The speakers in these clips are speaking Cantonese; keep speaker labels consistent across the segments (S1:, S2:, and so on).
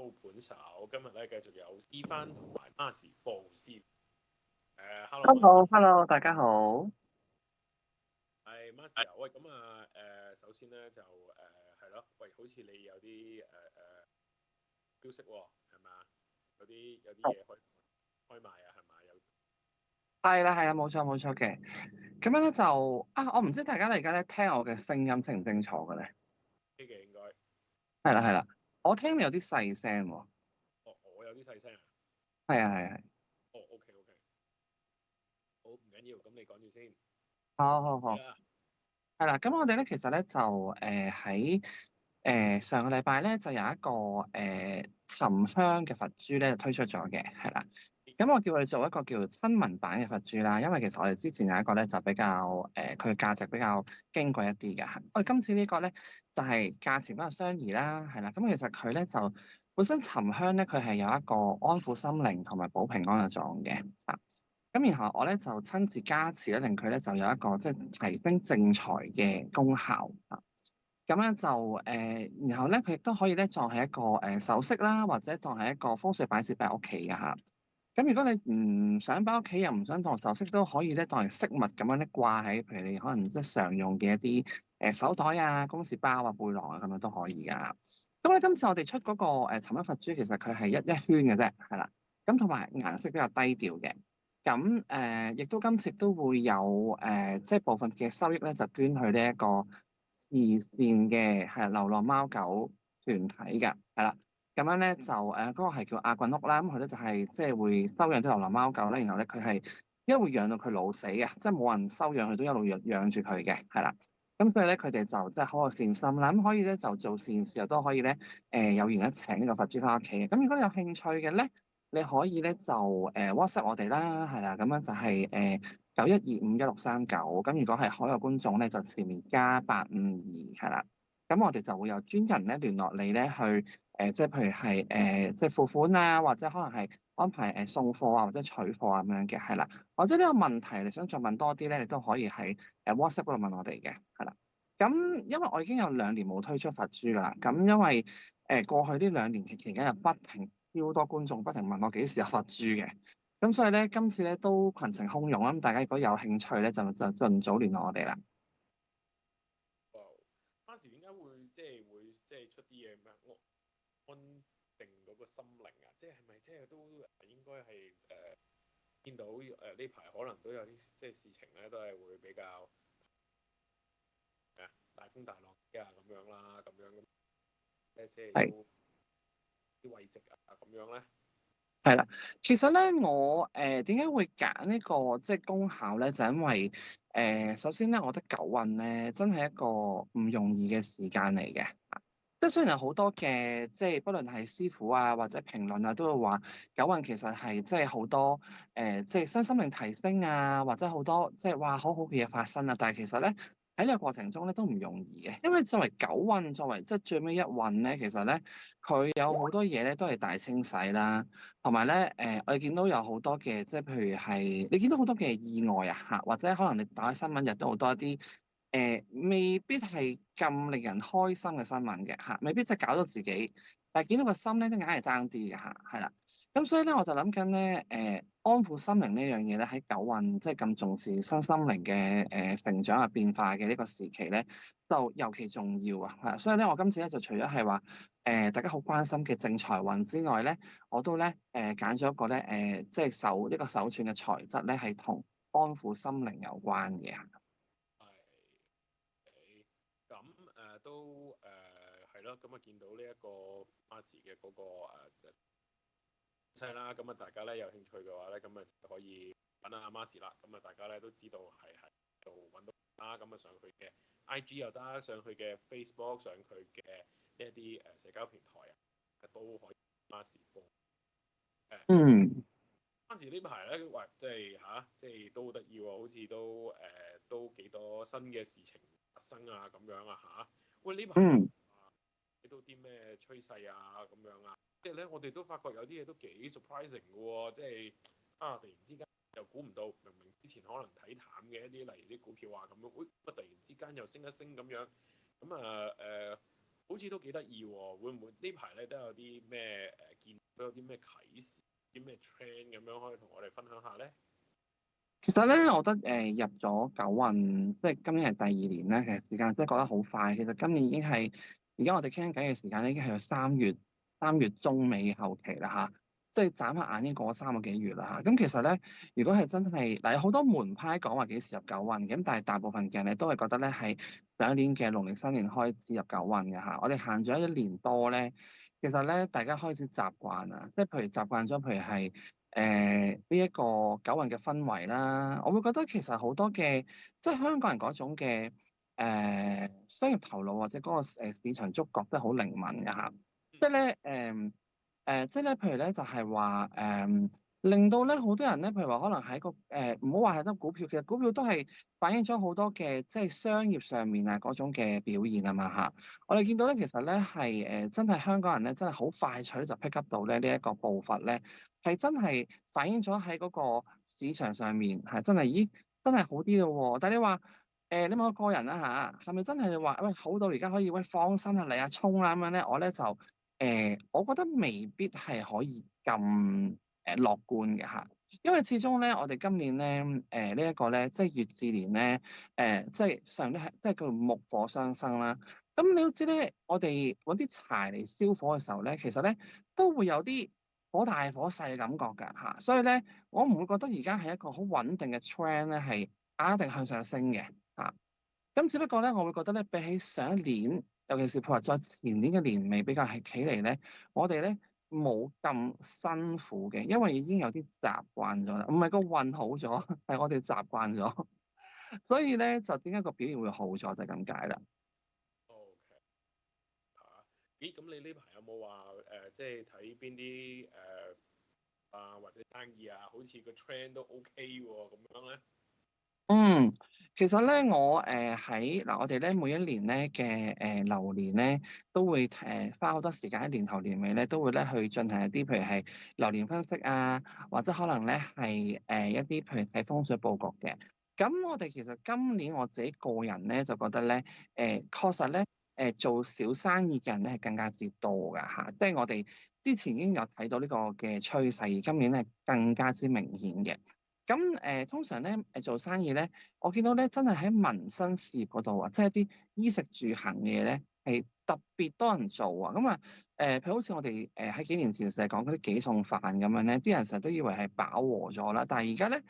S1: Hello，盤手，今日咧繼續有 Stephen 同埋 Marcy 報先。Hello，Marcy。
S2: Hello，大家好。
S1: 係 Marcy 啊，喂，咁啊首先咧就係咯，喂，好似你有啲消息喎，係咪啊？有啲嘢開賣啊，係咪有？
S2: 係啦，冇錯嘅。咁樣咧就我唔知大家而家咧聽我嘅聲音清唔清楚嘅咧？
S1: 呢嘅應該。
S2: 係啦，我聽你有啲細聲喎。
S1: 哦，我有啲細聲啊。
S2: 係。
S1: 哦，OK，好，唔緊要，咁你講住先。
S2: 好。
S1: 係啦。
S2: 係啦，咁我哋咧其實咧就喺上個禮拜咧就有一個沉香嘅佛珠咧推出咗嘅，係啦。咁我叫佢做一個叫親民版嘅佛珠啦，因為其實我哋之前有一個咧就比較佢嘅價值比較矜貴一啲嘅。我哋今次呢個咧就係價錢比較相宜啦，係啦。咁其實佢咧就本身沉香咧佢係有一個安撫心靈同埋保平安嘅作用嘅。咁然後我咧就親自加持咧，令佢咧就有一個即係提升正財嘅功效啊。咁樣就然後咧佢亦都可以咧當係一個首飾啦，或者當係一個風水擺設擺屋企嘅嚇。咁如果你唔想擺屋企，又唔想當首飾，都可以咧當係飾物咁樣咧掛喺，譬如你可能即係常用嘅一啲手袋啊、公事包啊、背囊啊咁樣都可以噶。咁咧今次我哋出嗰個沉香佛珠，其實佢係一圈嘅啫，係啦。咁同埋顏色比較低調嘅。咁亦都今次都會有即係部分嘅收益咧，就捐去呢一個慈善嘅係流浪貓狗團體㗎，係啦。咁樣咧就嗰個係叫阿棍屋啦，咁佢咧就係即係會收養啲流浪貓狗啦，然後咧佢係因為會養到佢老死嘅，即係冇人收養佢都一路養住佢嘅，係啦。咁所以咧佢哋就即係好有善心啦，咁可以咧就做善事，又都可以咧有緣一請呢個佛珠翻屋企嘅。咁如果你有興趣嘅咧，你可以咧就WhatsApp 我哋啦，係啦，咁樣就係91251639。咁如果係海外觀眾咧，就前面加852係啦。咁我哋就會有專人咧聯絡你咧去即係譬如係即係付款啊，或者可能係安排送貨啊，或者取貨啊咁樣嘅，係啦。或者呢個問題你想再問多啲咧，你都可以喺WhatsApp 嗰度問我哋嘅，係啦。咁因為我已經有2年冇推出佛珠噶啦，咁因為過去呢2年期間又不停超多觀眾不停問我幾時有佛珠嘅，咁所以咧今次咧都群情洶湧啦，咁大家如果有興趣咧就盡早聯絡我哋啦。
S1: 哇，Marcy點解會出啲嘢咩？安定嗰個心靈啊，即係咪即係都應該係見到呢排可能都有啲即係事情咧，都係會比較大風大浪啊咁樣啦，咁樣即係
S2: 係。
S1: 都啲慰藉啊咁樣咧。
S2: 係啦，其實咧，我點解會揀呢個即係功效咧？就因為首先咧，我覺得九運咧真係一個唔容易嘅時間嚟嘅。即係雖然有好多嘅即係，不論係師傅啊或者評論啊，都會話九運其實係即係好多即係身心靈提升啊，或者好多即係哇好好嘅嘢發生啊。但係其實咧喺呢個過程中咧都唔容易嘅，因為作為九運，作為即係最尾一運咧，其實咧佢有好多嘢咧都係大清洗啦，同埋咧我哋見到有好多嘅即係譬如係你見到好多嘅意外啊嚇，或者可能你打開新聞日都好多一啲。未必係咁令人開心嘅新聞嘅嚇，未必即係搞到自己，但係見到個心咧都硬係爭啲嘅嚇，係啦。咁所以咧我就諗緊咧，安撫心靈呢樣嘢咧喺九運即係咁重視身心靈嘅成長啊變化嘅呢個時期咧，就尤其重要啊。係，所以咧我今次咧就除咗係話大家好關心嘅正財運之外咧，我都咧揀咗一個咧即係一個手串嘅材質咧係同安撫心靈有關嘅。
S1: 係咁都係咯，咁啊見到呢一個 Marcy 嘅嗰個勢啦，咁啊大家咧有興趣嘅話咧，咁啊可以揾下 Marcy 啦。咁啊大家咧都知道係喺度揾到啦，咁啊上佢嘅 IG 又得，上佢嘅 Facebook，上佢嘅呢一啲社交平台啊，都可以 Marcy 報。
S2: 嗯。
S1: Marcy呢排咧，喂，即係都好得意喎，好似都幾多新嘅事情發生啊，咁樣啊嚇。喂，呢排
S2: 嗯。
S1: 睇到啲咩趨勢啊，咁樣啊，即係咧，我哋都發覺有啲嘢都幾 surprising 嘅喎，即係突然之間又估唔到，明明之前可能睇淡嘅一啲，例如啲股票啊咁樣，突然之間又升一升咁樣，咁好似都幾得意喎，會唔會呢排咧都有啲咩見到有啲咩啟示、啲咩 trend 咁樣可以同我哋分享下咧？
S2: 其實咧，我覺得入咗九運，即係今年係第二年咧，其實時間真係過得好快。其實今年已經係而家我哋傾緊偈嘅時間咧，已經係三月中尾後期啦嚇，即係眨下眼已經過咗3個幾月啦嚇。咁其實咧，如果係真係嗱，有好多門派講話幾時入九運嘅，咁但係大部分嘅人咧都係覺得咧係上一年嘅農曆新年開始入九運嘅嚇。我哋行咗一年多咧，其實咧大家開始習慣啦，即係譬如習慣咗，譬如係。呢一個九運嘅氛圍啦，我會覺得其實好多嘅，即係香港人嗰種嘅商業頭腦或者嗰個市場觸覺都係好靈敏嘅嚇，即係咧即係咧，譬如咧就係話令到咧好多人咧，譬如話可能喺個唔好話係得股票，其實股票都係反映咗好多嘅即係商業上面啊嗰種嘅表現啊嘛嚇。我哋見到咧，其實咧係真係香港人咧真係好快脆就 pick up 到咧呢一個步伐咧。係真係反映咗喺嗰個市場上面，係真係咦，真係好啲咯喎！但係你話你問我個人啦嚇，係咪真係你話喂好到而家可以喂放心啦嚟啊衝啊咁樣咧？我咧就我覺得未必係可以咁樂觀嘅嚇，因為始終咧我哋今年咧呢一個咧即係乙巳年咧即係上咧係即係叫木火相生啦。咁你都知咧，我哋揾啲柴嚟燒火嘅時候咧，其實咧都會有啲火大火細嘅感覺㗎嚇，所以咧，我唔會覺得而家係一個好穩定嘅 trend 咧，係一定向上升嘅嚇。咁只不過咧，我會覺得咧，比起上一年，尤其是譬如話再前年嘅年尾比較係起嚟咧，我哋咧冇咁辛苦嘅，因為已經有啲習慣咗啦。唔係個運好咗，係我哋習慣咗，所以咧就點解個表現會好咗就係咁解啦。
S1: OK 嚇，咦？咁你呢排有冇話即係睇邊啲或者生意啊？好似個 trend 都 OK 喎，咁樣咧？
S2: 嗯，其實咧，我喺嗱，我哋咧每一年咧嘅流年咧，都會花好多時間喺年頭年尾咧，都會咧去進行一啲譬如係流年分析啊，或者可能咧係一啲譬如睇風水佈局嘅。咁我哋其實今年我自己個人咧就覺得咧，確實咧做小生意嘅人咧係更加之多㗎嚇，即係我哋之前已經有睇到呢個嘅趨勢，而今年係更加之明顯嘅。咁通常咧做生意咧，我見到咧真係喺民生事業嗰度啊，即係一啲衣食住行嘅嘢咧，係特別多人做啊。咁啊譬如好似我哋喺幾年前成日講嗰啲幾餸飯咁樣咧，啲人成日都以為係飽和咗啦。但係而家咧，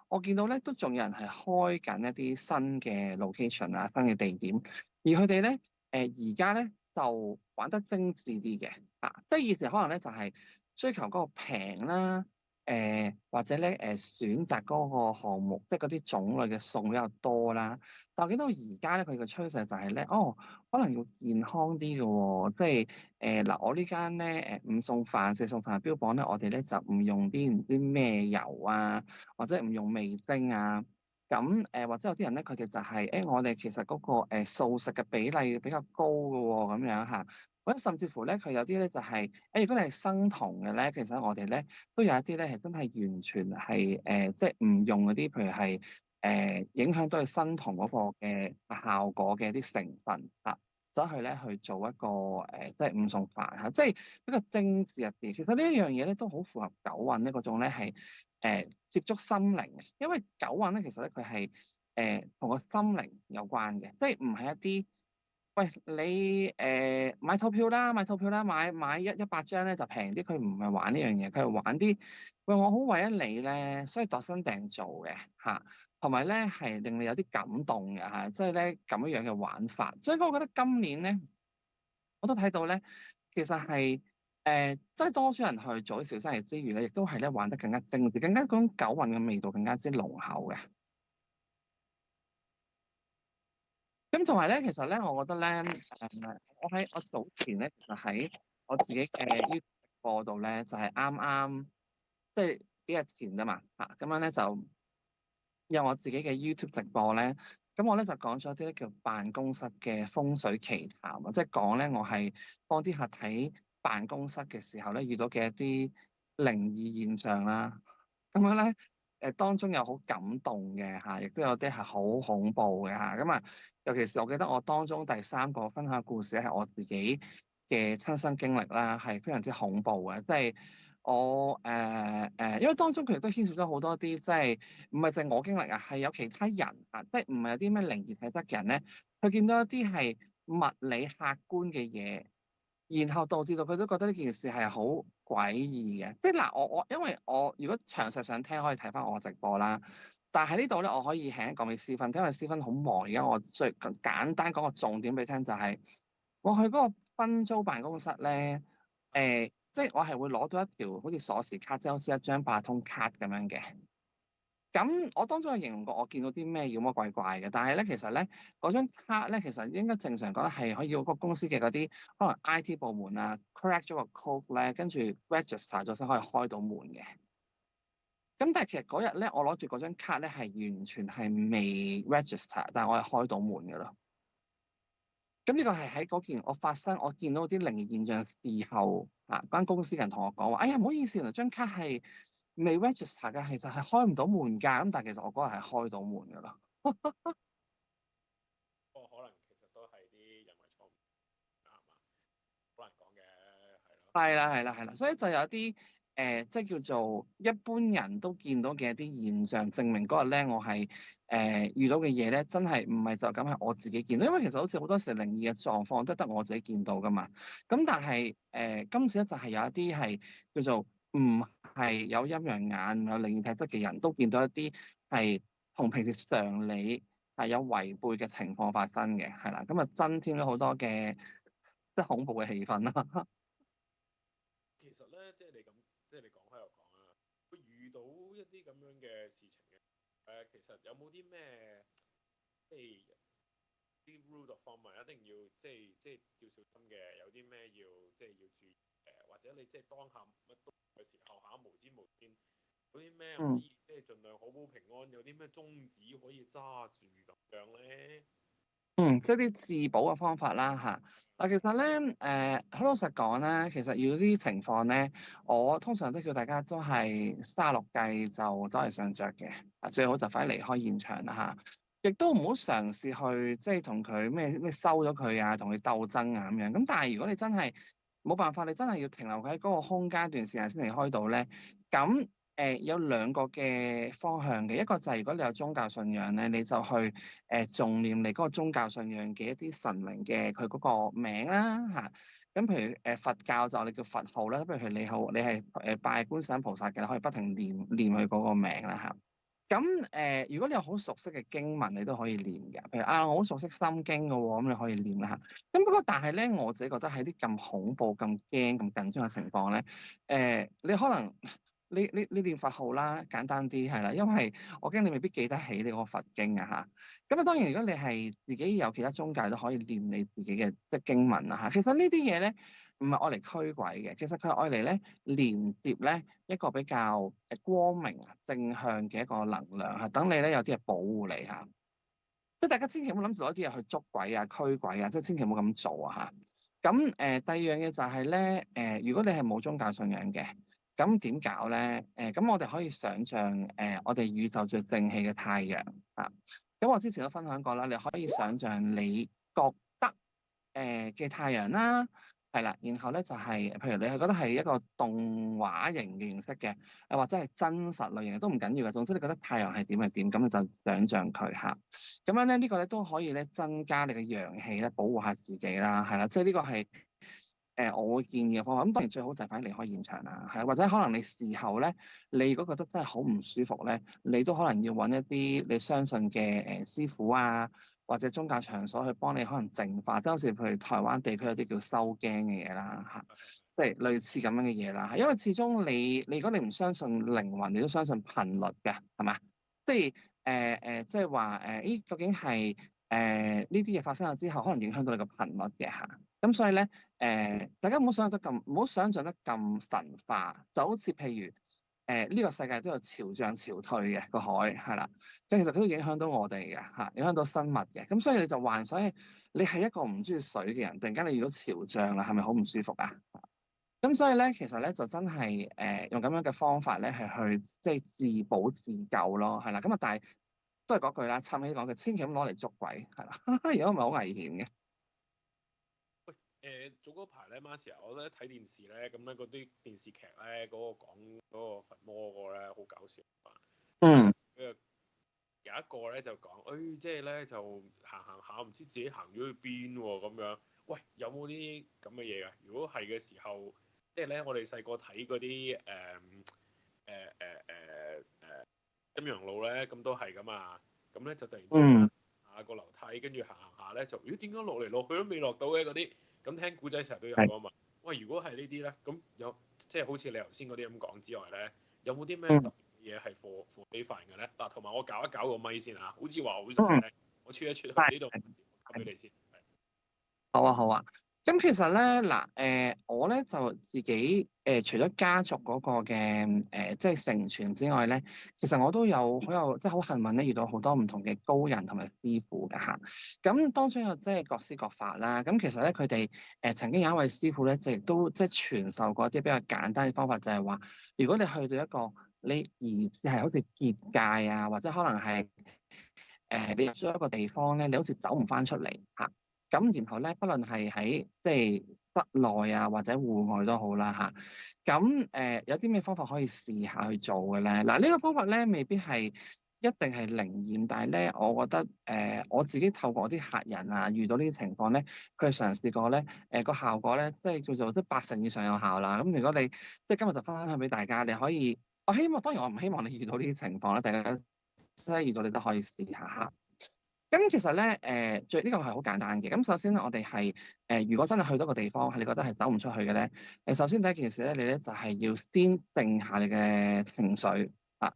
S2: 我見到咧都仲有人係開緊一啲新嘅 location 啊，新嘅地點，而佢哋咧而家咧就玩得精緻啲嘅啊，即係以前可能咧就係追求嗰個平啦。或者咧選擇嗰個項目，即係嗰啲種類嘅餸比較多啦。但我見到而家咧，佢嘅趨勢就係咧，哦，可能要健康啲嘅喎，即係嗱，我呢間咧五餸飯、四餸飯標榜咧，我哋咧就唔用啲唔知咩油啊，或者唔用味精啊。咁或者有啲人咧，佢哋就係、我哋其實嗰、個素食嘅比例比較高嘅喎，咁樣嚇。或者甚至乎咧，佢有啲咧就係、如果你係生酮嘅咧，其實我哋咧都有一啲咧係真係完全係即係唔用嗰啲，譬如係影響到佢生酮嗰個嘅效果嘅啲成分啊，走去咧去做一個即係五餸飯嚇，即係比較精緻一啲。其實呢一樣嘢咧都好符合九運咧嗰種咧係接觸心靈嘅，因為九運咧其實咧佢係同個心靈有關嘅，即係唔係一啲。喂，你買套票啦，買套票啦，買100張咧就平啲。佢唔係玩呢樣嘢，佢係玩啲喂，我好為咗你咧，所以度身訂做嘅嚇，同埋咧係令你有啲感動嘅嚇，即係咧咁樣樣嘅玩法。所以我覺得今年咧，我都睇到咧，其實係即係多咗人去做啲小生意之餘咧，亦都係咧玩得更加精緻，更加嗰種九運嘅味道更加之濃厚嘅。咁同埋咧，其實咧，我覺得咧，我早前咧，其實喺我自己嘅 YouTube 直播度咧，就係啱啱即係幾日前啫嘛，嚇咁樣咧就有我自己嘅 YouTube 直播咧，咁我咧就講咗啲咧叫辦公室嘅風水奇談啊，即係講咧我係幫啲客睇辦公室嘅時候咧遇到嘅一啲靈異現象啦，咁樣咧。當中有好感動嘅嚇，亦都有啲係好恐怖嘅嚇。咁啊，尤其是我記得我當中第三個分享嘅故事係我自己嘅親身經歷啦，係非常之恐怖嘅。即係我因為當中佢亦都牽涉咗好多啲，即係唔係淨係我經歷啊，係有其他人啊，即係唔係有啲咩靈異體質嘅人咧，佢見到一啲係物理客觀嘅嘢。然後導致到佢都覺得呢件事係好詭異嘅，即係嗱，我因為我如果詳細想聽，可以睇翻我直播啦。但係喺呢度咧，我可以輕輕講俾思芬聽，因為思芬好忙。而家我最簡單講個重點俾你聽，就係我去嗰個分租辦公室咧，即係我係會攞到一條好似鎖匙卡，即係好似一張八達通卡咁樣嘅。咁我當中有形容過我見到啲咩妖魔鬼怪嘅，但係咧其實咧嗰張卡咧其實應該正常講係可以要個公司嘅嗰啲可能 IT 部門啊 correct 咗個 code 咧，跟住 register 咗先可以開到門嘅。咁但係其實嗰日咧我攞住嗰張卡咧係完全係未 register，但係我係開到門嘅咯。咁呢個係喺嗰件我發生我見到啲靈異現象事後啊，嗰間公司人同我講話：哎呀，唔好意思，原來張卡係未 register 嘅，其實係開唔到門㗎。咁但係其實我嗰日係開到門㗎啦。
S1: 不過可能其實都係啲人為錯誤，係嘛？好難講嘅，係咯。
S2: 係啦，係啦，係啦，所以就有啲即係叫做一般人都見到嘅一啲現象，證明嗰日咧我係遇到嘅嘢咧，真係唔係就咁係我自己見到，因為其實好似好多時靈異嘅狀況都得我自己見到噶嘛。咁但係今次咧就係有一啲係叫做唔係有陰陽眼、有靈異體質嘅人都見到一啲係同平時常理係有違背嘅情況發生嘅，係啦，咁啊增添咗好多嘅即係恐怖嘅氣氛啦。
S1: 其實咧，即係你咁，即係你講開又講啦，會遇到一啲咁樣嘅事情嘅，其實有冇啲咩，即係啲 rule of thumb 一定要即係要小心嘅，有啲咩要即係要注意或者你即係當下乜都嘅時候下無知無天，有啲咩可以即係盡量好保平安，有啲咩宗旨可以揸住咁樣咧？
S2: 即係啲自保嘅方法啦嚇。嗱，其實咧，好老實講咧，其實遇到呢啲情況咧，我通常都叫大家都係36計就走為上着嘅，最好就快啲離開現場啦嚇。亦都唔好嘗試去即係同佢咩收咗佢啊，同佢鬥爭啊咁樣。咁但係如果你真係冇辦法，你真係要停留喺嗰個空間一段時間先離開到咧，咁有兩個嘅方向嘅，一個就係如果你有宗教信仰咧，你就去重念你嗰個宗教信仰嘅一啲神靈嘅佢嗰個名啦嚇。咁譬如佛教就我哋叫佛號啦，譬如你好，你係拜觀世音菩薩嘅，你可以不停念佢嗰個名啦嚇。咁如果你有好熟悉嘅經文，你都可以念嘅。譬如啊，我好熟悉心經嘅喎，咁你可以念啦嚇。咁不過但係咧，我自己覺得喺啲咁恐怖、咁驚、咁緊張嘅情況咧，你可能你念佛號啦，簡單啲係啦，因為我驚你未必記得起你嗰個佛經啊嚇。咁啊，當然如果你係自己有其他宗教，都可以念你自己嘅即係經文啊嚇。其實呢啲嘢咧，唔係愛嚟驅鬼嘅，其實佢係愛嚟咧連接咧一個比較光明正向嘅一個能量嚇，等你咧有啲嘢保護你嚇。即係大家千祈唔好諗住攞啲嘢去捉鬼啊、驅鬼啊，即係千祈唔好咁做啊嚇。咁第二樣嘢就係咧如果你係冇宗教信仰嘅，咁點搞咧？咁我哋可以想像我哋宇宙最正氣嘅太陽啊。咁我之前都分享過啦，你可以想像你覺得嘅太陽啦。係啦，然後咧就係、譬如你係覺得係一個動畫型嘅形式嘅，或者係真實類型嘅都唔緊要嘅。總之你覺得太陽係點係點，咁你就想像佢嚇。咁樣咧，呢個咧都可以咧增加你嘅陽氣咧，保護下自己啦，係啦，即係呢個係我會建議嘅方法。咁當然最好就係快啲離開現場啦，係啦，或者可能你事後咧，你如果覺得真係好唔舒服咧，你都可能要揾一啲你相信嘅師傅啊，或者宗教場所去幫你可能淨化，即係好似譬如台灣地區有啲叫收驚嘅嘢啦嚇，即係類似咁樣嘅嘢啦。因為始終你如果你唔相信靈魂，你都相信頻率嘅，係嘛？即係即係話咦，究竟係呢啲嘢發生咗之後，可能影響到你個頻率嘅嚇。咁所以咧大家唔好想像得咁神化，就好似譬如呢個世界都有潮漲潮退嘅個海係啦，咁其實佢都影響到我哋嘅嚇，影響到生物嘅。咁所以你就幻想你係一個唔中意水嘅人，突然間你遇到潮漲啦，係咪好唔舒服啊？咁所以咧，其實咧就真係用咁樣嘅方法咧，係去即係自保自救咯，係啦。咁啊，但係都係嗰句啦，趁起講嘅，千祈唔好攞嚟捉鬼，係啦，如果唔係好危險嘅。
S1: 喂，早嗰排咧 Marcia 我咧睇電視咧，咁咧嗰啲電視劇咧，嗰個講嗰個伏魔嗰個咧，好搞笑啊！
S2: 嗯
S1: 有一個咧就講，即係咧就行行下，唔知自己行咗去邊喎咁樣。喂，有冇啲咁嘅嘢啊？如果係嘅時候，即係咧我哋細個睇嗰啲陰陽路咧，咁都係噶嘛。咁咧就突然之間
S2: 嗯，
S1: 下個樓梯，跟住行行下咧就，咦點解落嚟落去都未落到嘅嗰啲？咁聽古仔成日都有
S2: 係，
S1: 噶嘛。喂，如果係呢啲咧，咁有即係好似你頭先嗰啲咁講之外咧，有冇啲咩特
S2: 嗯
S1: 別嘢係貨比凡嘅咧？嗱，同埋我搞一搞個咪先嚇，好似話好細
S2: 嗯，
S1: 聲，我出一出去
S2: 係
S1: 呢度，交俾
S2: 係。
S1: 你先。
S2: 好啊，好啊。咁其實咧，嗱，我咧就自己除咗家族嗰個嘅即係承傳之外咧，其實我都有好有即係好幸運咧，遇到好多唔同嘅高人同埋師傅嘅嚇。咁當中有即係各師各法啦。咁其實咧，佢哋曾經有一位師傅咧，就亦都即係傳授過一啲比較簡單嘅方法，就係話，如果你去到一個你疑似係好似結界啊，或者可能係你入咗一個地方咧，你好似走唔翻出嚟嚇。咁然後咧，不論係喺即係室內啊，或者戶外都好啦嚇。咁有啲咩方法可以試下去做嘅咧？嗱，呢個方法咧未必係一定係靈驗，但係咧，我覺得我自己透過我啲客人啊，遇到呢啲情況咧，佢係嘗試過咧，個效果咧，即係叫做即係80%以上有效啦。咁如果你即係今日就分享俾大家，你可以，我希望當然我唔希望你遇到呢啲情況啦，大家即係遇到你都可以試下嚇。咁其實咧，最呢個係好簡單嘅。咁首先咧，我哋係如果真係去到個地方係你覺得係走唔出去嘅咧，首先第一件事咧，你咧就係要先定下你嘅情緒啊，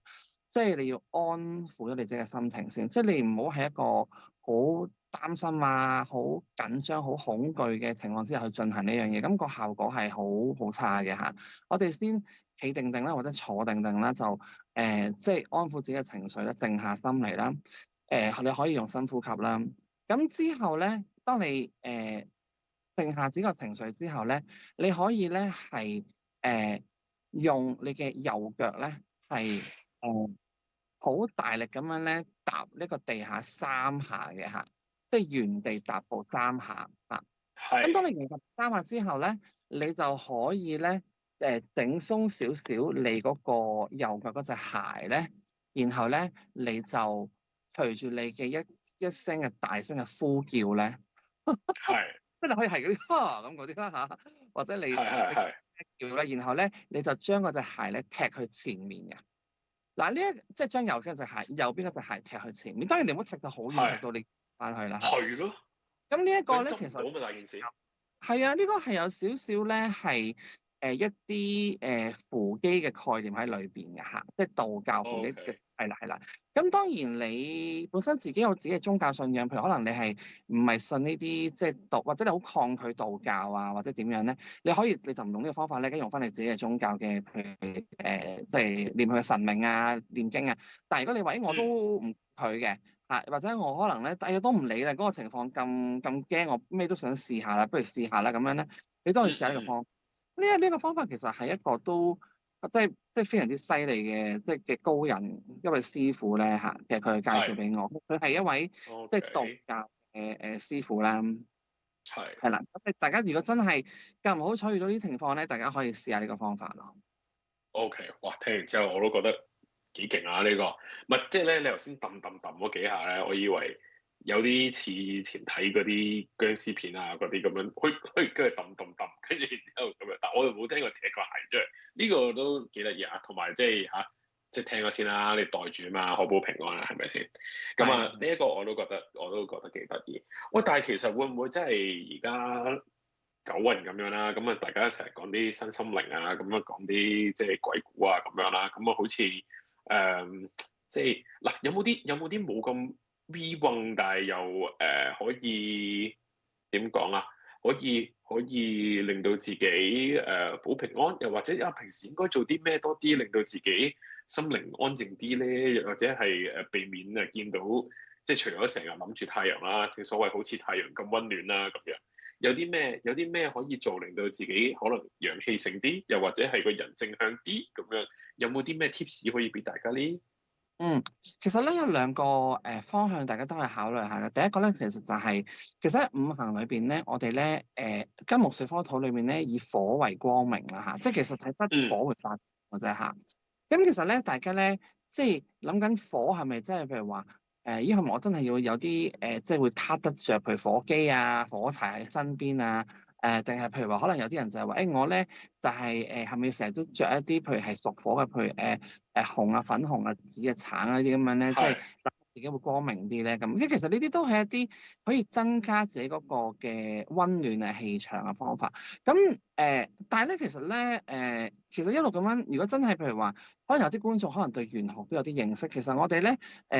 S2: 即係你要安撫咗你自己嘅心情先，即係你唔好喺一個好擔心啊、好緊張、好恐懼嘅情況之下去進行呢樣嘢，咁個效果係好差嘅嚇。我哋先企定定啦，或者坐定定啦，就即係安撫自己嘅情緒啦，靜下心嚟啦。你可以用深呼吸啦。咁之後咧，當你定下自己個情緒之後咧，你可以咧係用你嘅右腳咧係好大力咁樣咧踏呢個地下3下嘅嚇，即係原地踏步3下嚇。咁當
S1: 係
S2: 你原地踏步3下之後咧，你就可以咧整鬆少少你嗰個右腳嗰隻鞋咧，然後咧你就隨住你嘅一聲嘅大聲嘅呼叫咧，
S1: 係
S2: 即係你可以係嗰啲咁嗰啲啦嚇，或者你
S1: 係
S2: 叫咧，然後咧你就將嗰隻鞋咧踢去前面嘅。嗱，即係將右邊嗰隻鞋踢去前面，當然你唔好踢到好遠，踢
S1: 係
S2: 到你翻去啦嚇。
S1: 係咯，
S2: 咁呢一個
S1: 佢
S2: 咧，其實
S1: 執唔到嘛大件事。
S2: 係啊，呢個係有少少咧係一啲扶乩嘅概念喺裏邊嘅嚇，即係道教扶乩嘅
S1: OK，
S2: 係啦係啦。咁當然你本身自己有自己嘅宗教信仰，譬如可能你係唔係信呢啲即係道，或者你好抗拒道教啊，或者點樣咧？你就唔用呢個方法咧，用翻你自己嘅宗教嘅，譬如即係念佢嘅神明啊、念經啊。但係如果你話我都
S1: 嗯
S2: 唔佢嘅。或者我可能咧，哎呀都唔理啦，嗰個情況咁驚，我咩都想試下啦，不如試下啦咁樣咧，你都可以試下呢個
S1: 嗯
S2: 方法。呢個方法其實係一個都即係非常之犀利嘅，即係嘅高人一位師傅咧嚇，其實佢係介紹
S1: 係
S2: 俾我，佢係一位即係道
S1: OK
S2: 教嘅師傅啦，
S1: 係。
S2: 係啦。咁大家如果真係咁唔好彩遇到呢啲情況咧，大家可以試下呢個方法咯。
S1: O.K. 哇！聽完之後我都覺得幾勁啊！呢個唔係即係咧，你頭先揼揼揼嗰幾下咧，我以為有啲似以前睇嗰啲僵屍片啊嗰啲咁樣，跟住揼揼揼，跟住然之後咁樣，但我又冇聽過踢個鞋出嚟，呢個都幾得意啊！同埋即係嚇，即係聽咗先啦，你袋住啊嘛，可保平安啊，係咪先？咁啊，呢一個我都覺得幾得意。喂，但係其實會唔會真係而家？九運咁樣啦，咁啊大家成日講啲身心靈啊，咁啊講啲即係鬼故啊咁樣啦，咁啊好似即係嗱有冇啲冇咁 V 運，但係又可以點講啊？可以令到自己保平安，又或者平時應該做啲咩多啲，令到自己心靈安靜啲咧，又或者係避免見到即係除咗成日諗住太陽啦，正所謂好似太陽咁溫暖啦咁樣。
S3: 有啲咩可以做，令到自己可能陽氣盛啲，又或者係個人正向啲咁樣？有冇啲咩 tips 可以俾大家呢？
S2: 其實咧有兩個方向，大家都可以考慮下嘅。第一個咧，其實就係、其實喺五行裏邊咧，我哋咧金木水火土裏面咧，以火為光明啦嚇，即係其實睇得火會發嘅啫嚇。咁其實咧，大家咧即係諗緊火係咪真係譬如話咦係咪我真係要有啲即係會撻得着，譬如火機啊、火柴喺身邊啊？定係譬如話，可能有啲人就係話，我咧就係咪成日都着一啲譬如係屬火嘅，譬如紅啊、粉紅啊、紫啊、橙啊呢啲咁樣咧，即係
S3: 係
S2: 自己會光明啲咧。咁即係其實呢啲都係一啲可以增加自己嗰個嘅温暖啊氣場嘅方法。咁但係咧其實咧其實一路咁樣，如果真係譬如話，可能有啲觀眾可能對玄學都有啲認識。其實我哋咧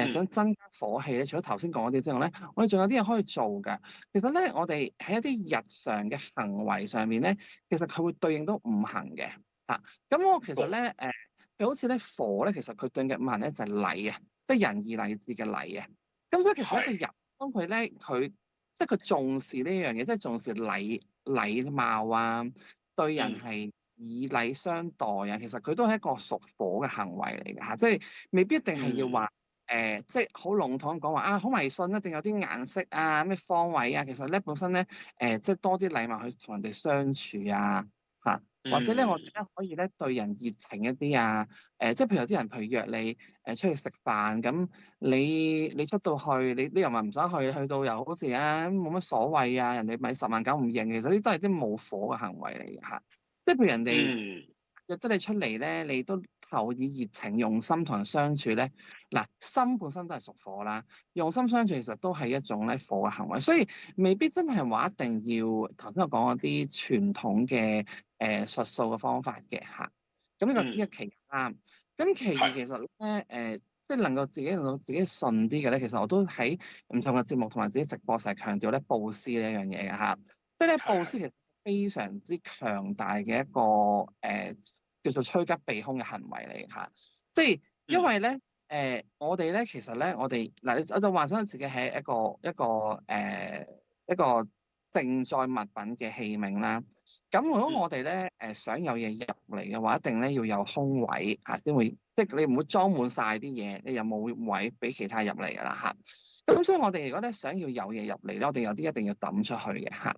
S2: 想增加火氣咧，除咗頭先講嗰啲之外咧，我哋仲有啲嘢可以做㗎。其實咧，我哋喺一啲日常嘅行為上面咧，其實佢會對應到五行嘅嚇。咁我其實咧譬如好似咧火咧，其實佢對應嘅五行咧就係禮啊，即係仁義禮智嘅禮啊。咁所以其實一個人當佢咧佢即係佢重視呢樣嘢，即係重視禮貌啊，對人係以禮相待啊，其實佢都係一個屬火嘅行為嚟嘅嚇，即係未必一定係要話。即係好籠統講話啊，好迷信一定有啲顏色啊，咩方位啊，其實咧本身咧即係多啲禮貌去同人哋相處啊，嚇，或者咧我哋咧可以咧對人熱情一啲啊，即係譬如有啲人譬如約你出去食飯，咁你出到去，你又話唔想去，去到又好似冇乜所謂啊，人哋咪10萬九唔應，其實呢啲都係啲冇火嘅行為嚟嘅嚇，即係譬如人哋約得你出嚟咧，你都投以熱情用心同人相處咧，嗱心本身都係屬火啦，用心相處其實都係一種咧火嘅行為，所以未必真係話一定要頭先我講嗰啲傳統嘅術數嘅方法嘅嚇。咁呢個其一啦，咁其二其實咧即係能夠令到自己順啲嘅咧，其實我都喺唔同嘅節目同埋自己直播成日強調咧布施呢一樣嘢嘅嚇，即係咧布施其實非常之強大嘅一個叫做趨吉避凶嘅行為嚟嘅嚇，即係因為咧我哋咧其實咧我哋嗱，我就幻想自己係一個盛載物品嘅器皿啦。咁如果我哋咧想有嘢入嚟嘅話，一定咧要有空位嚇先會，即係你唔會裝滿晒啲嘢，你又冇位俾其他入嚟㗎啦嚇。咁所以我哋如果咧想要有嘢入嚟咧，我哋有啲一定要抌出去嘅嚇。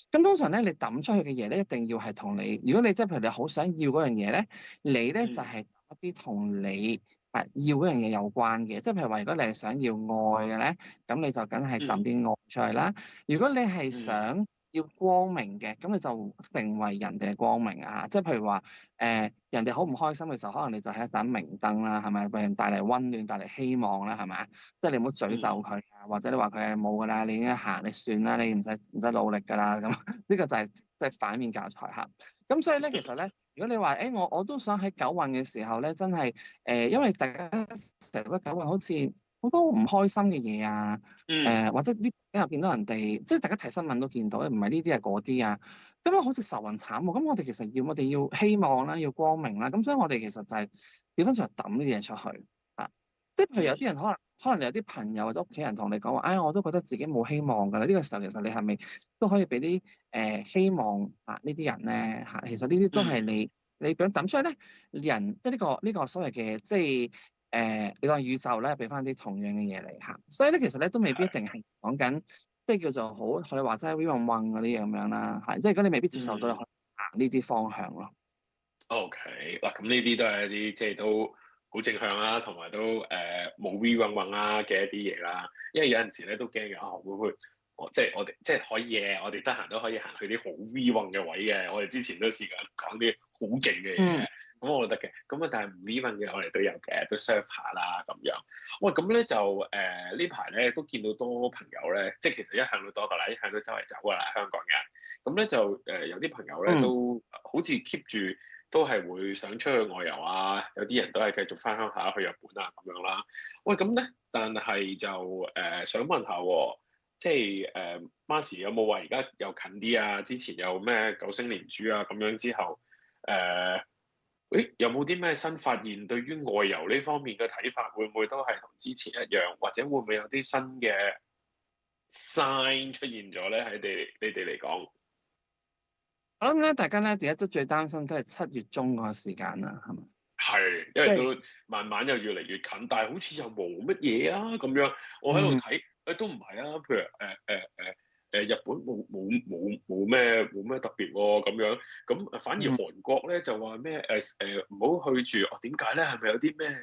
S2: 咁通常咧，你抌出去嘅嘢咧，一定要係同你，如果你即係譬如你好想要嗰樣嘢咧，你咧就係一啲同你要嗰樣嘢有關嘅，即係譬如話，如果你係想要愛嘅咧，咁你就梗係抌啲愛出去啦。如果你係想要光明嘅，咁你就成為人哋嘅光明啊！即係譬如話，人哋好唔開心嘅時候，可能你就係一盞明燈啦，係咪？為人帶嚟温暖、帶嚟希望啦，係咪？即係你唔好詛咒佢啊，或者你話佢係冇㗎啦，你應該行，你算啦，你唔使努力㗎啦。咁呢個就係即係反面教材嚇。咁所以咧，其實咧，如果你話我都想喺九運嘅時候咧，真係因為大家成日覺得九運好似好多唔開心嘅嘢啊，或者呢又見到人哋，即係大家睇新聞都見到，唔係呢啲係嗰啲啊，咁樣好似愁雲慘霧。咁我哋其實我哋要希望啦，要光明啦，咁所以我哋其實就係調翻轉嚟抌呢啲嘢出去啊。即係譬如有啲人可能你有啲朋友或者屋企人同你講話，我都覺得自己冇希望㗎啦。呢個時候其實你係咪都可以俾啲希望呢啲人咧嚇？其實呢啲都係你想抌出去咧，人即係呢個所謂嘅即係。你當宇宙咧俾翻啲同樣嘅嘢嚟嚇，所以咧其實咧都未必一定係講緊，即係叫做好學你話齋 real 嗰啲嘢咁樣啦，係即係如果你未必接受到，你可以行呢啲方向咯。
S3: OK，嗱咁呢啲都係一啲即係都好正向啦，同埋都冇 V 運運啦嘅一啲嘢啦。因為有陣時咧都驚嘅會唔會即係我哋即係可以嘅，我哋得閒都可以行去啲好 V 運嘅位嘅。我哋之前都試過講啲好勁嘅嘢。咁我覺得嘅，咁啊但係唔 even 嘅我哋都有嘅，都 serve 下啦咁樣。喂，咁咧就呢排咧都見到多朋友咧，即係其實一向都多㗎啦，一向都周圍走㗎啦，香港人。咁咧就有啲朋友咧都好似 keep 住都係會想出去外遊啊，有啲人都係繼續翻鄉下去日本啊咁樣啦。喂，咁咧但係就想問下喎，即係Marci 有冇話而家又近啲啊？之前有咩九星連珠啊咁樣之後有冇啲咩新發現？對於外遊呢方面嘅睇法，會唔會都係同之前一樣，或者會唔會有啲新嘅 sign 出現咗咧？喺你哋嚟講，
S2: 我諗咧，大家咧而家都最擔心都係7月中嗰個時間啦，係咪？
S3: 係，因為都慢慢又越嚟越近，但係好似又冇乜嘢啊咁樣。我喺度睇，都唔係啊。譬如日本冇咩特別喎咁樣。咁反而韓國咧就話咩唔好去住。點解咧？係咪有啲咩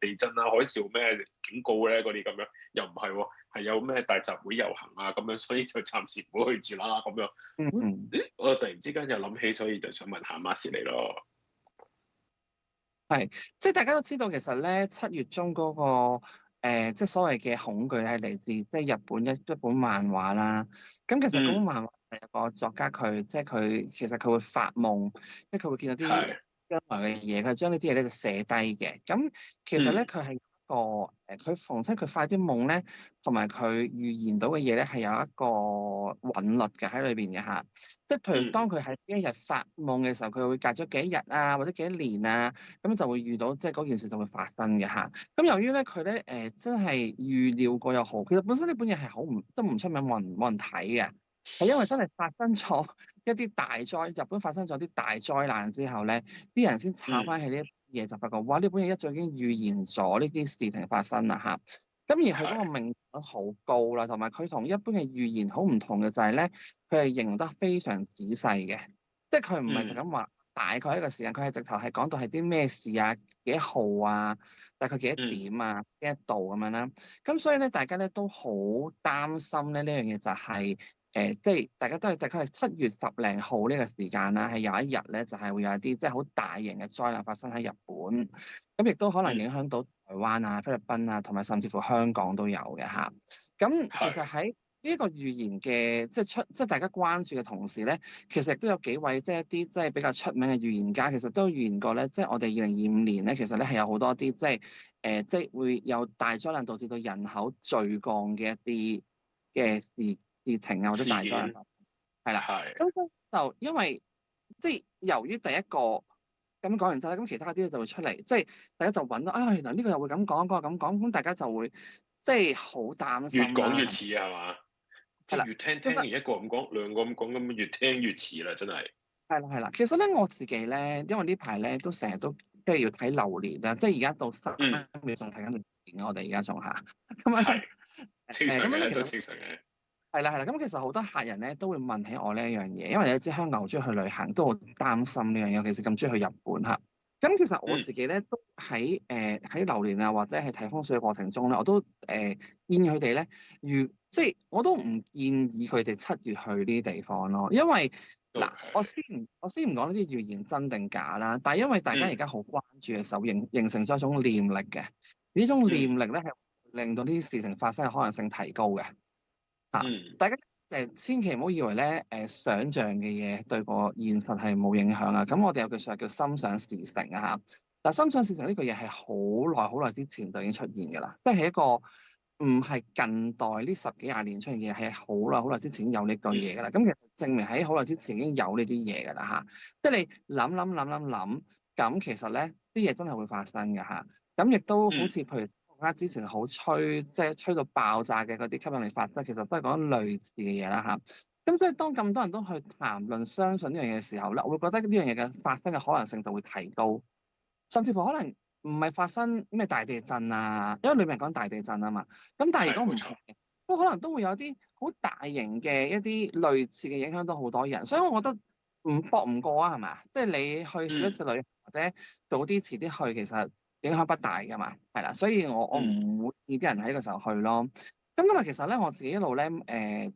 S3: 地震啊、海嘯咩警告咧嗰啲咁樣？又唔係喎，係有咩大集會遊行啊咁樣，所以就暫時唔好去住啦咁樣。我突然之間又諗起，所以就想問下 Marcy 你咯。
S2: 係，即係大家都知道，其實咧7月中嗰個即係所謂嘅恐懼係嚟自即係日本一本漫畫啦。咁其實嗰本漫畫係有個作家佢，即係佢其實佢會發夢，即係佢會見到啲將來嘅嘢，佢將呢啲嘢咧就寫低嘅。咁其實咧佢係一個佢逢親佢發啲夢咧，同埋佢預言到嘅嘢咧係有一個韻律嘅喺裏邊嘅嚇。即係譬如當佢喺一日發夢嘅時候，佢會隔咗幾日啊，或者幾多年啊，咁就會遇到即係嗰件事就會發生嘅嚇。咁由於咧佢咧真係預料過又好，其實本身呢本嘢係好都唔出名，冇人睇嘅，係因為真係發生咗一啲大災，日本發生咗啲大災難之後咧，啲人先炒翻起呢一嘢，就發覺哇！呢本嘢一早已經預言咗呢啲事情發生啦嚇。咁而佢嗰個命中率好高啦，同埋佢同一般嘅預言好唔同嘅就係咧，佢係形容得非常仔細嘅，即係佢唔係就咁話大概呢個時間，佢係直頭係講到係啲咩事啊、幾號啊、大概幾多點啊、幾多度咁樣啦。咁所以咧，大家咧都好擔心咧呢樣嘢就係即係大家都係大概係7月10零號呢個時間啦，係有一日咧就係會有一啲即係好大型嘅災難發生喺日本，咁亦都可能影響到台灣啊、菲律賓啊，同埋甚至乎香港都有嘅嚇。咁其實喺呢一個預言嘅即係大家關注嘅同時咧，其實亦都有幾位即係一啲即係比較出名嘅預言家，其實都預言過咧，即係我哋2025年咧，其實咧係有好多啲即係即係會有大災難導致到人口墜降嘅一啲嘅事情啊，或者大災難係啦。咁就因為即係由於第一個咁講完之後，咁其他啲就會出嚟，即係大家就揾到原來呢個又會咁講，嗰個咁講，咁大家就會即係好擔心。
S3: 越講越似係嘛？即係越聽完一個咁講，兩個咁講，咁越聽越似啦，真係。
S2: 係啦，其實咧我自己咧，因為呢排咧都成日都即係要睇流年啦，即係而家到3月仲睇緊流年，我哋而家仲下咁啊。
S3: 正常嘅都正常嘅。
S2: 係啦，咁其實好多客人咧都會問起我呢一樣嘢，因為你知香港好中意去旅行，都好擔心呢樣嘢，尤其是咁中意去日本嚇。咁其實我自己咧都喺流年啊，或者係睇風水嘅過程中咧，我都建議佢哋咧，即係我都唔建議佢哋7月去呢啲地方咯，因為嗱，我先唔講呢啲預言真定假啦，但係因為大家而家好關注嘅時候，形成咗一種念力嘅，呢種念力咧係令到呢啲事情發生嘅可能性提高嘅。大家千祈唔好以為咧想像嘅嘢對個現實係冇影響啊！咁我哋有句説話叫心想事成啊嚇。嗱，心想事成呢個嘢係好耐之前就已經出現㗎啦，即係一個唔係近代呢10幾20年出現嘅嘢，係好耐之前已經有呢個嘢㗎啦。咁其實證明喺好耐之前已經有呢啲嘢㗎啦嚇。即係你諗，咁其實咧啲嘢真係會發生㗎嚇。咁亦都好似譬如之前好即係吹到爆炸嘅嗰啲吸引力法則，其實都係講類似嘅嘢啦嚇。咁所以當咁多人都去談論相信呢樣嘢嘅時候咧，我會覺得呢樣嘢嘅發生嘅可能性就會提高，甚至乎可能唔係發生咩大地震啊，因為裏面講大地震啊嘛。咁但係如果唔係，都可能都會有啲好大型嘅一啲類似嘅影響到好多人，所以我覺得唔搏唔過啊，係嘛？即係你去少一次旅行或者早啲遲啲去，其實影響不大㗎嘛，係啦，所以我唔會建議啲人喺呢個時候去咯。咁因為其實咧，我自己一路咧，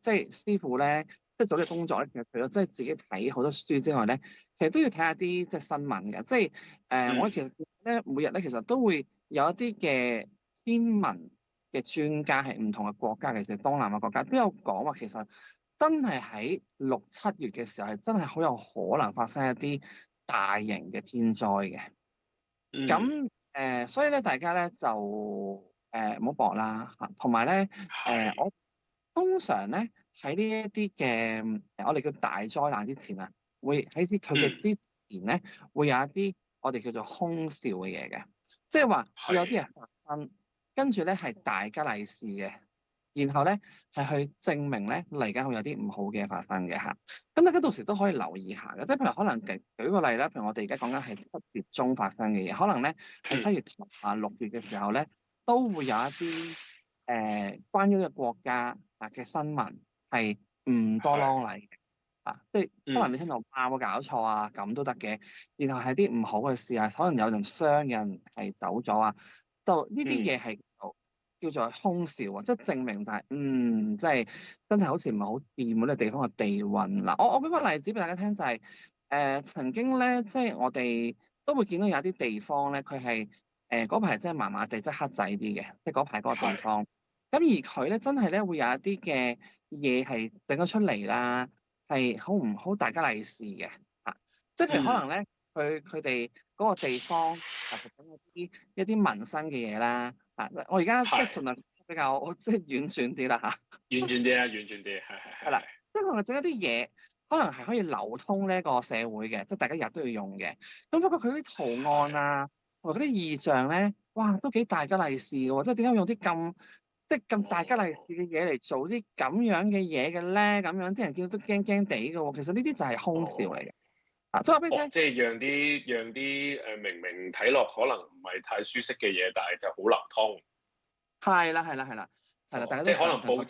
S2: 即係師傅咧，即係做呢個工作咧，其實除咗即係自己睇好多書之外咧，其實都要睇下啲即係新聞嘅，即係我其實咧每日咧其實都會有一啲嘅天文嘅專家係唔同嘅國家，其實東南亞國家都有講話，其實真係喺6、7月嘅時候係真係好有可能發生一啲大型嘅天災嘅。咁所以咧，大家咧就唔好搏啦嚇，同埋咧我通常咧喺呢一啲嘅我哋叫大災難之前啊，會喺佢嘅之前咧會有一啲我哋叫做空兆嘅嘢嘅，即係話會有啲嘢發生，跟住咧係大吉利是嘅，然後咧係去證明咧嚟緊會有啲唔好嘅嘢發生嘅嚇。咁大家到時都可以留意下嘅，即係譬如可能舉個例啦，譬如我哋而家講緊係7月中發生嘅嘢，可能咧喺7月頭啊6月嘅時候咧，都會有一啲關於呢個國家嘅新聞係唔多啷禮嘅即係可能你聽到冇搞錯啊咁都得嘅，然後係啲唔好嘅事啊，可能有人傷，有人係走咗啊，就呢啲嘢係叫做空少啊，即係證明就係即係真係好似唔係好掂嗰啲地方嘅地運嗱。我舉個例子俾大家聽就係曾經咧，即係我哋都會見到有一啲地方咧，佢係嗰排真係麻麻地，即係黑仔啲嘅，即係嗰排嗰個地方。咁而佢咧真係咧會有一啲嘅嘢係整咗出嚟啦，係好唔好大家利是嘅即係譬如可能咧，佢哋嗰個地方整一啲民生嘅嘢啦我而家即係盡量比較即係婉轉啲啦
S3: 婉轉啲啊，婉轉啲，係
S2: 啦，即係可能整一啲嘢，可能係可以流通呢個社會嘅，即係大家日都要用嘅。咁不過佢啲圖案啊，同埋嗰啲意象咧，哇，都幾大吉利是嘅喎！即係點解用啲咁大吉利是嘅嘢嚟做啲咁樣嘅嘢嘅咧？咁樣啲人見到都驚驚地嘅喎。其實呢啲就係空兆嚟嘅。即係我俾你聽，
S3: 即係讓啲明明睇落可能唔係太舒適嘅嘢，但係就好流通。
S2: 係啦，大家都
S3: 即係可能報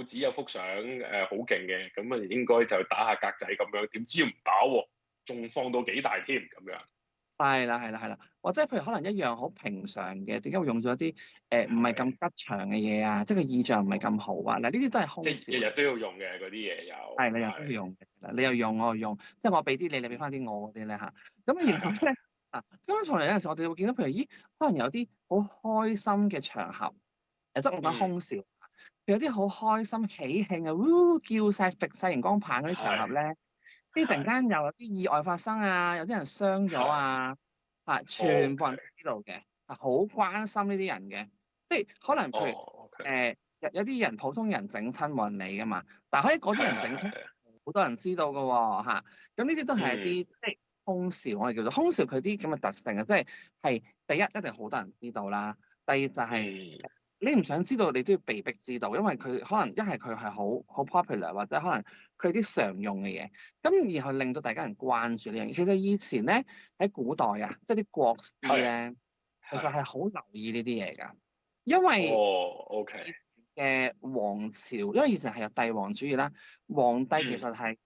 S3: 紙有幅相好勁嘅，咁啊應該就打下格仔咁樣，點知唔打喎，仲放到幾大添咁樣。
S2: 係啦，或者譬如可能一樣好平常嘅，點解會用咗一啲唔係咁吉祥嘅嘢啊？即係個意象唔係咁好啊！嗱，呢啲都係空兆。
S3: 即係日日都要用嘅嗰啲嘢有。
S2: 係，你日日都要用嘅。你又用，我又用，即係我俾啲你，你俾翻啲我嗰啲咧嚇。咁然後咧咁從嚟有陣時我哋會見到，譬如咦，可能有啲好開心嘅場合，即係我講空兆。有啲好開心喜慶啊，叫晒揈晒熒光棒嗰啲場合咧，啲突然間又有啲意外發生啊，有啲人傷咗啊，全部人都知道嘅，好關心呢啲人嘅，即係可能譬如有啲人普通人整親冇人理噶嘛，但係可以嗰啲人整親好多人知道嘅喎咁呢啲都係一啲即係空兆，我哋叫做空兆，佢啲咁嘅特性啊，即係第一一定好多人知道啦，第二就係。你唔想知道，你都要被逼知道，因為佢可能一係佢係好 popular，或者可能佢啲常用嘅嘢，咁然後令到大家人關注呢樣嘢。其實以前咧喺古代即係啲國師咧，其實係好留意呢啲嘢㗎，因為嘅王朝，因為以前係有帝王主義啦，皇帝其實係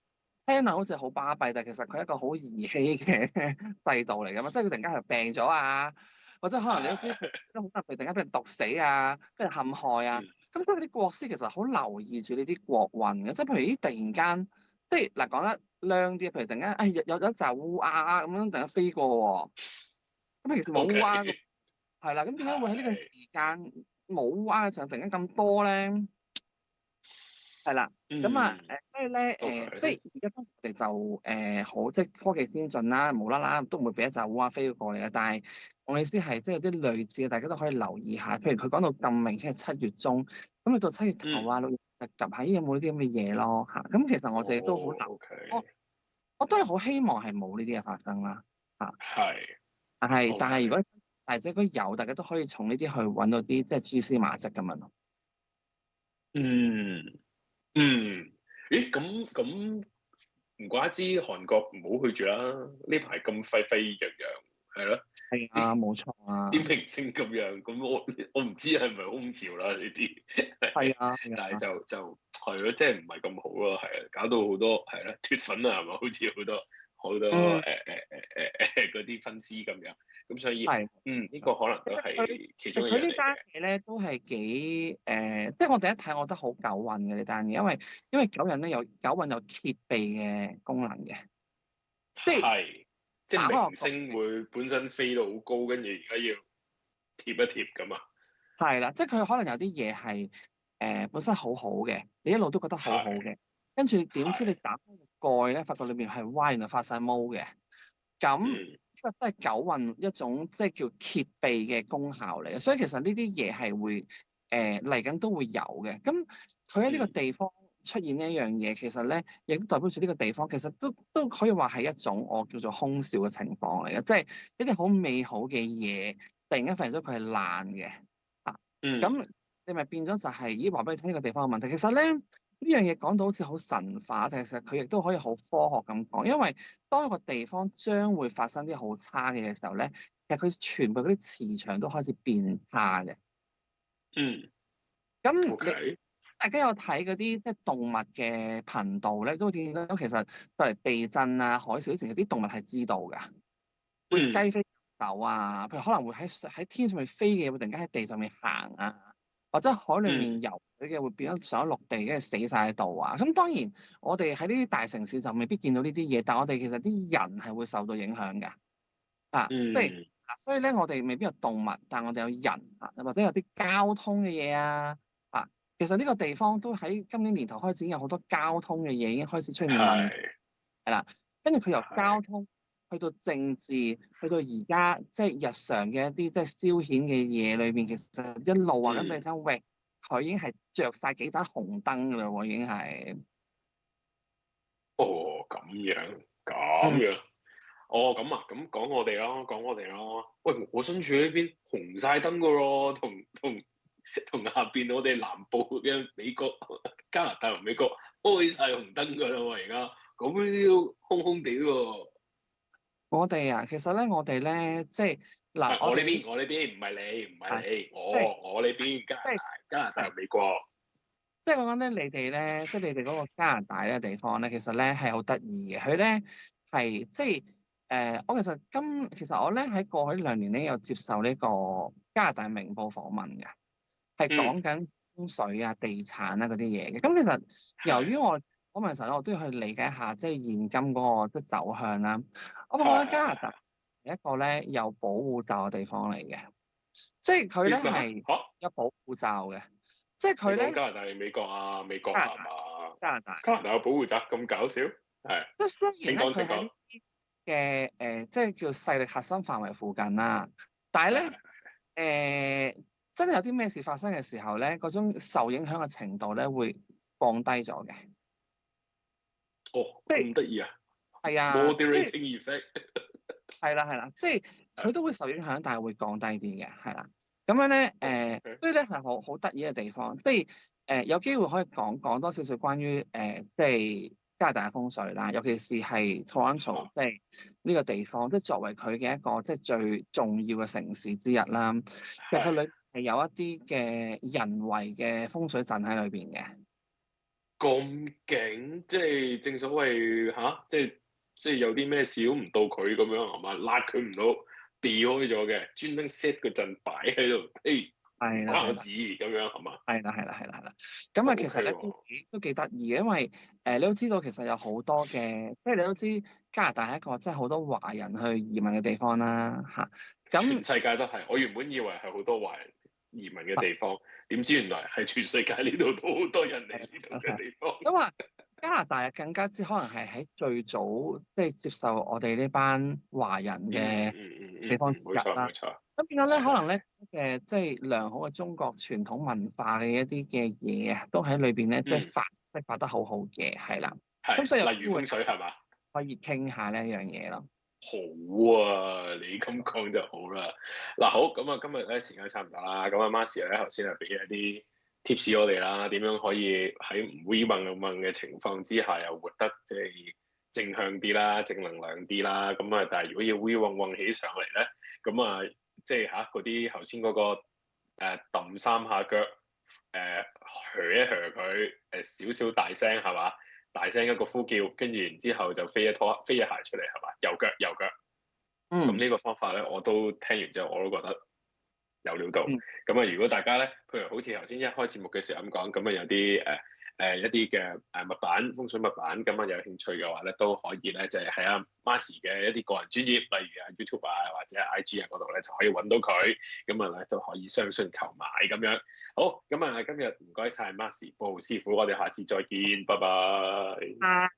S2: 聽落好似好巴閉，但係其實佢係一個好兒戲嘅制度嚟㗎嘛，即係佢突然間係病咗啊！或者可能你都知，都好多人突然間俾人毒死啊，俾人陷害啊，咁所以啲國師其實好留意住呢啲國運嘅，即係譬如啲突然間，即係嗱講得靚啲，譬如突然間，有一紮烏鴉咁樣突然間飛過喎，咁其實冇烏鴉，係啦，咁點解會喺呢個時間冇烏鴉嘅場突然間咁多咧？係啦，咁所以咧即係而家我哋就好即係科技先進啦，無啦啦都唔會俾一紮烏鴉飛過嚟啦。但係我意思係即係有啲類似嘅，大家都可以留意下。譬如佢講到咁明顯係7月中，咁你到7月頭6月及下有冇呢啲咁嘅嘢咯咁其實我哋都好留意，我都係好希望係冇呢啲嘢發生啦但係如果即係有，大家都可以從呢啲去揾到啲即係蛛絲馬跡咁樣咯。
S3: 咦咁唔怪之韓國唔好去住啦，呢排咁沸沸揚揚，係咯。
S2: 係啊，冇錯啊。
S3: 啲明星咁樣，咁我唔知係咪空兆啦呢啲。
S2: 係啊，
S3: 但係就係咯，即係唔係咁好咯，係啊，搞到好多係啦脫粉啊，係咪？好似好多嗰啲分屍咁樣，咁所以呢個可能都係其中一樣嚟嘅。佢呢單
S2: 嘢咧都係幾即係我第一睇，我覺得好九運嘅呢單嘢，因為九運咧九運有揭秘嘅功能嘅，
S3: 即係明星會本身飛到好高，跟住而家要貼一貼咁啊。
S2: 係啦，即係佢可能有啲嘢係本身好好嘅，你一路都覺得好好嘅，跟住點知你打開個蓋咧，發覺裏面係原來發晒毛嘅，咁呢個都係九運一種即係叫揭秘嘅功效嚟嘅，所以其實呢啲嘢係會嚟緊都會有嘅。咁佢喺呢個地方出現呢一樣嘢，其實咧亦都代表住呢個地方其實都可以話係一種我叫做空兆嘅情況嚟嘅，即係一啲好美好嘅嘢突然間發現咗佢係爛嘅。咁你咪變咗就係咦話俾你聽呢個地方有問題。其實咧呢樣嘢講到好似好神化，但係其實佢亦都可以好科學咁講，因為當一個地方將會發生啲好差嘅嘢時候咧，其實佢全部嗰啲磁場都開始變差嘅。
S3: 嗯。
S2: 咁
S3: OK。
S2: 大家有睇嗰啲即係動物嘅頻道咧，都會見到其實就嚟地震啊、海嘯之前，啲動物係知道㗎，會雞飛狗啊，譬如可能會喺天上面飛嘅，會突然間喺地上面行啊，或者海裡面游嘅會變咗上咗陸地，跟住死晒喺度啊。咁當然我哋喺呢啲大城市就未必見到呢啲嘢，但係我哋其實啲人係會受到影響㗎。即係所以咧，我哋未必有動物，但係我哋有人啊，或者有啲交通嘅嘢啊。其實呢個地方都喺今年年頭開始已經有好多交通嘅嘢已經開始出現問題，係啦。跟住佢由交通去到政治，去到而家即係日常嘅一啲即係消遣嘅嘢裏邊，其實一路話緊俾你聽，喂，佢已經係着晒幾盞紅燈㗎啦喎，已經係。
S3: 哦，咁樣。哦，咁啊，咁講我哋咯。喂，我身處呢邊紅晒燈㗎咯，同下邊我哋南部嘅美國、加拿大同美國開晒紅燈㗎啦喎，而家咁呢啲都空空地喎。
S2: 我哋啊，其實咧，我哋咧，即係嗱，
S3: 我呢邊唔係你，我呢邊加拿大同美國。
S2: 即係講緊咧，你哋咧，即係你哋嗰個加拿大呢個地方咧，其實咧係好得意嘅。佢咧係即係我其實我咧喺過去2年咧有接受呢個加拿大明報訪問嘅，係講緊風水啊、地產啊嗰啲嘢嘅。咁其實由於我訪問嘅時候咧，我都要去理解下即係現今嗰個即係走向啦。我覺得加拿大係一個咧有保護罩嘅地方嚟嘅，即係佢咧係有保護罩嘅。即係佢咧，
S3: 加拿大定美國啊？美國係嘛？
S2: 加拿大
S3: 有保護罩咁搞笑？係。
S2: 即係雖然咧，佢喺呢啲嘅即係叫勢力核心範圍附近啦，但係咧真係有啲咩事發生嘅時候咧，嗰種受影響嘅程度咧會降低咗嘅。
S3: 哦，咁得意啊！
S2: 係啊
S3: ，moderating effect。
S2: 係啦，即係佢都會受影響，但係會降低啲嘅，係啦。咁樣咧所以咧係好得意嘅地方，即係有機會可以講多少少關於即係加拿大嘅風水啦，尤其是係 Toronto 即係呢個地方，即係作為佢嘅一個即係最重要嘅城市之一啦。其實佢裏係有一啲嘅人為嘅風水陣喺裏邊嘅。
S3: 咁勁，即係正所謂嚇，即係有啲咩事都唔到佢咁樣係嘛，拉佢唔到，避開咗嘅，專登 set 個陣擺喺度，關我事咁樣係嘛？
S2: 係啦。咁啊，其實咧都幾得意嘅，因為你都知道其實有好多嘅，即係你都知加拿大係一個即係好多華人去移民嘅地方啦嚇。咁
S3: 全世界都係，我原本以為係好多華人移民嘅地方，點知原來係全世界呢度都好多人嚟呢度嘅地方。
S2: 咁啊，加拿大更加之可能係喺最早即係接受我哋呢班華人嘅地方之一啦。
S3: 冇錯。
S2: 咁變咗咧，可能咧即係良好嘅中國傳統文化嘅一啲嘅嘢啊，都喺裏邊咧，即係發得好好嘅，係啦。咁所以
S3: 例如風水係嘛？
S2: 可以傾下呢一樣嘢咯。
S3: 好啊，你咁講就好啦。嗱，好，咁啊，今日咧時間差唔多啦。咁阿 Marcy 咧頭先係俾一啲 tips 我哋啦，點樣可以喺唔 we 問嘅情況之下，又活得即係正向啲啦、正能量啲啦。咁啊，但係如果要 we 起上嚟咧，咁啊〜即係嗰啲頭先嗰個揼3下腳一佢少大聲係嘛？大聲一個呼叫，跟住然之後就飛一鞋出嚟係嘛？右腳。咁呢個方法咧，我都聽完之後我都覺得有料到。咁啊，如果大家咧，譬如好似頭先一開節目嘅時候咁講，咁啊有啲一啲嘅物板風水物板，咁啊有興趣嘅話咧，都可以咧就係喺阿 Marcy 嘅一啲個人專頁，例如啊 YouTube 啊或者 IG 啊嗰度咧就可以揾到佢，咁啊咧就可以相信購買咁樣。好，咁啊今日唔該晒 Marcy 布師傅，我哋下次再見，拜拜。